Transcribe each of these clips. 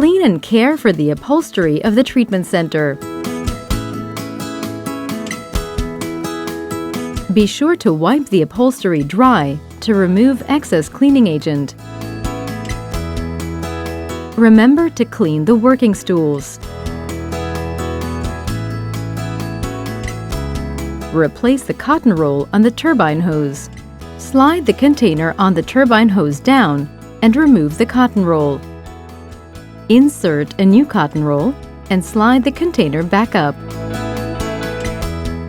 Clean and care for the upholstery of the treatment center. Be sure to wipe the upholstery dry to remove excess cleaning agent. Remember to clean the working stools. Replace the cotton roll on the turbine hose. Slide the container on the turbine hose down and remove the cotton roll. Insert a new cotton roll and slide the container back up.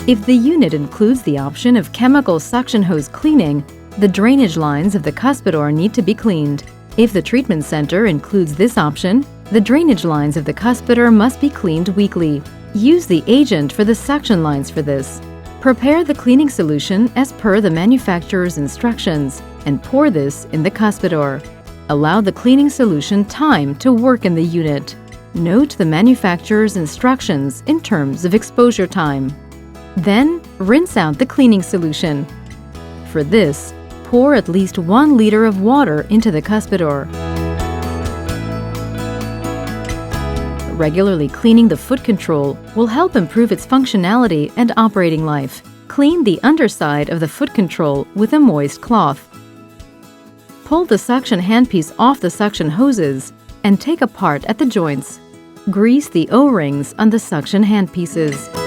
If the unit includes the option of chemical suction hose cleaning, the drainage lines of the cuspidor need to be cleaned. If the treatment center includes this option, the drainage lines of the cuspidor must be cleaned weekly. Use the agent for the suction lines for this. Prepare the cleaning solution as per the manufacturer's instructions and pour this in the cuspidor. Allow the cleaning solution time to work in the unit. Note the manufacturer's instructions in terms of exposure time. Then, rinse out the cleaning solution. For this, pour at least 1 liter of water into the cuspidor. Regularly cleaning the foot control will help improve its functionality and operating life. Clean the underside of the foot control with a moist cloth. Pull the suction handpiece off the suction hoses and take apart at the joints. Grease the O-rings on the suction handpieces.